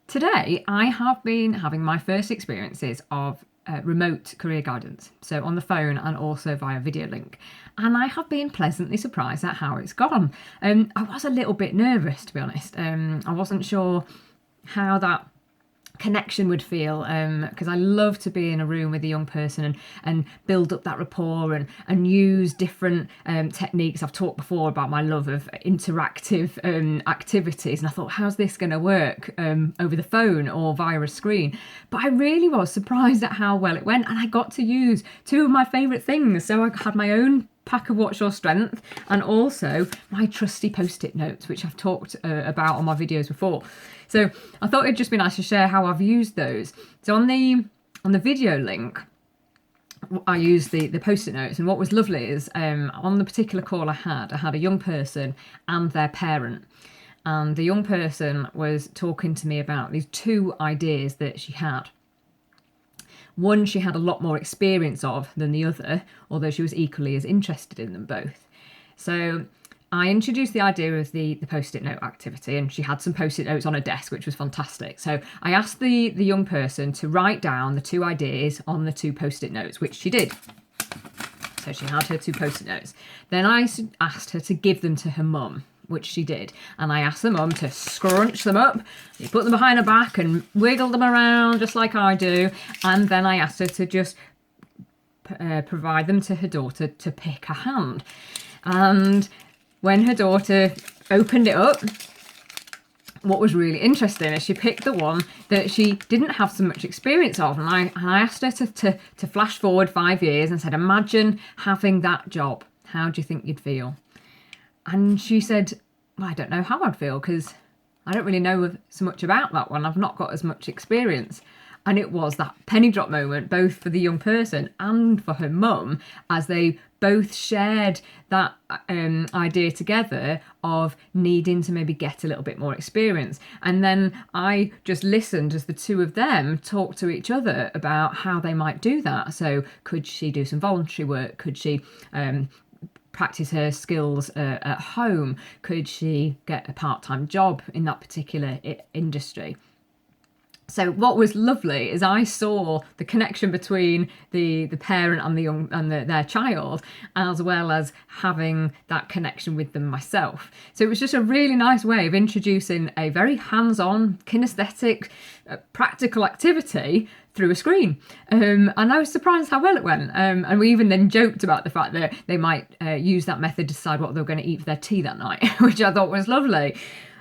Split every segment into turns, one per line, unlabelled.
Today, I have been having my first experiences of remote career guidance, so on the phone and also via video link. And I have been pleasantly surprised at how it's gone. I was a little bit nervous, to be honest. I wasn't sure how that connection would feel, because I love to be in a room with a young person and build up that rapport and use different techniques. I've talked before about my love of interactive activities, and I thought, how's this going to work over the phone or via a screen? But I really was surprised at how well it went, and I got to use two of my favourite things. So I had my own pack of What's Your Strength and also my trusty Post-it notes, which I've talked about on my videos before. So I thought it'd just be nice to share how I've used those. So on the video link, I used the Post-it notes, and what was lovely is on the particular call I had a young person and their parent. And the young person was talking to me about these two ideas that she had. One she had a lot more experience of than the other, although she was equally as interested in them both. So I introduced the idea of the Post-it note activity, and she had some Post-it notes on her desk, which was fantastic. So I asked the young person to write down the two ideas on the two Post-it notes, which she did. So she had her two Post-it notes. Then I asked her to give them to her mum, which she did. And I asked the mum to scrunch them up, put them behind her back and wiggle them around just like I do. And then I asked her to just provide them to her daughter to pick a hand. And when her daughter opened it up, what was really interesting is she picked the one that she didn't have so much experience of. And I asked her to flash forward 5 years and said, imagine having that job. How do you think you'd feel? And she said, well, I don't know how I'd feel because I don't really know so much about that one. I've not got as much experience. And it was that penny drop moment, both for the young person and for her mum, as they both shared that idea together of needing to maybe get a little bit more experience. And then I just listened as the two of them talked to each other about how they might do that. So could she do some voluntary work? Could she practice her skills at home? Could she get a part-time job in that particular industry? So what was lovely is I saw the connection between the parent and the young and their child, as well as having that connection with them myself. So it was just a really nice way of introducing a very hands-on, kinesthetic, practical activity through a screen. And I was surprised how well it went. And we even then joked about the fact that they might use that method to decide what they were going to eat for their tea that night, which I thought was lovely.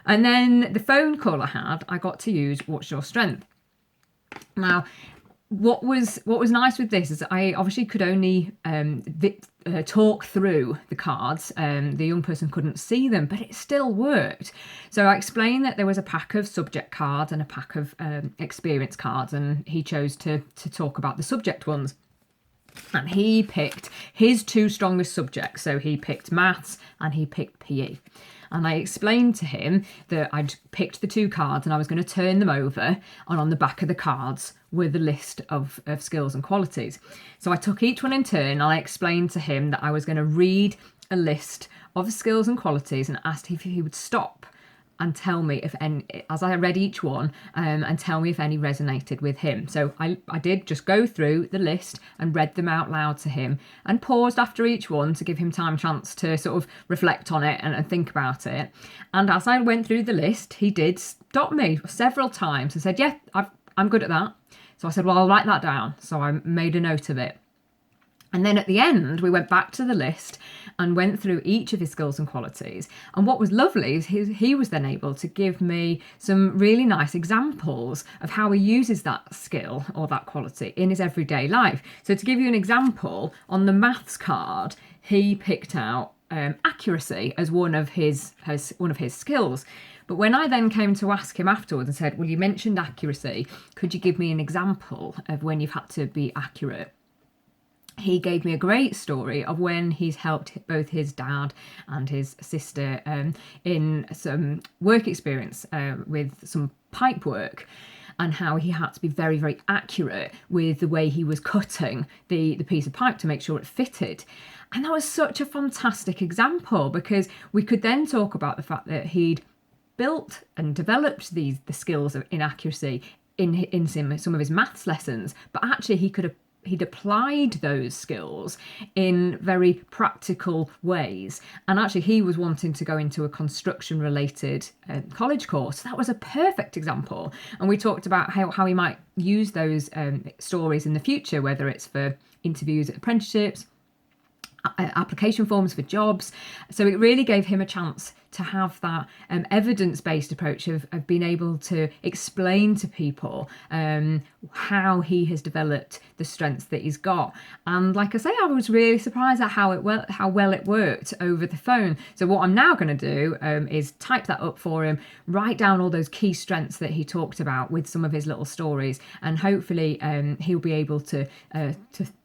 And then the phone call I got to use What's Your Strength. Now, what was nice with this is I obviously could only talk through the cards. The young person couldn't see them, but it still worked. So I explained that there was a pack of subject cards and a pack of experience cards, and he chose to talk about the subject ones. And he picked his two strongest subjects. So he picked maths and he picked PE. And I explained to him that I'd picked the two cards and I was going to turn them over, and on the back of the cards were the list of skills and qualities. So I took each one in turn and I explained to him that I was going to read a list of skills and qualities and asked if he would stop and tell me if any, as I read each one, and tell me if any resonated with him. So I did just go through the list and read them out loud to him and paused after each one to give him chance to sort of reflect on it and think about it. And as I went through the list, he did stop me several times and said, yeah, I'm good at that. So I said, well, I'll write that down. So I made a note of it. And then at the end, we went back to the list and went through each of his skills and qualities. And what was lovely is he was then able to give me some really nice examples of how he uses that skill or that quality in his everyday life. So to give you an example, on the maths card, he picked out accuracy as one of his skills. But when I then came to ask him afterwards and said, well, you mentioned accuracy, could you give me an example of when you've had to be accurate? He gave me a great story of when he's helped both his dad and his sister in some work experience with some pipe work, and how he had to be very, very accurate with the way he was cutting the piece of pipe to make sure it fitted. And that was such a fantastic example, because we could then talk about the fact that he'd built and developed the skills of inaccuracy in some of his maths lessons, but actually he'd applied those skills in very practical ways. And actually he was wanting to go into a construction related college course. That was a perfect example. And we talked about how he might use those stories in the future, whether it's for interviews at apprenticeships, application forms for jobs. So it really gave him a chance to have that evidence-based approach of being able to explain to people how he has developed the strengths that he's got. And like I say, I was really surprised at how well it worked over the phone. So what I'm now going to do is type that up for him, write down all those key strengths that he talked about with some of his little stories, and hopefully he'll be able to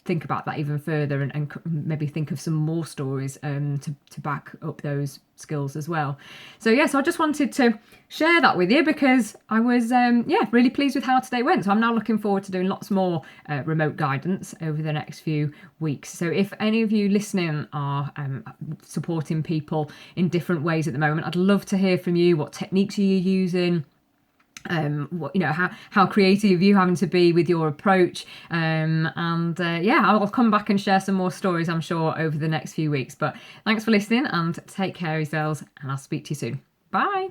think about that even further and maybe think of some more stories to back up those skills as well. So yes, I just wanted to share that with you because I was really pleased with how today went. So I'm now looking forward to doing lots more remote guidance over the next few weeks. So if any of you listening are supporting people in different ways at the moment, I'd love to hear from you. What techniques are you using? How creative you having to be with your approach, I'll come back and share some more stories, I'm sure, over the next few weeks. But thanks for listening and take care of yourselves, and I'll speak to you soon. Bye.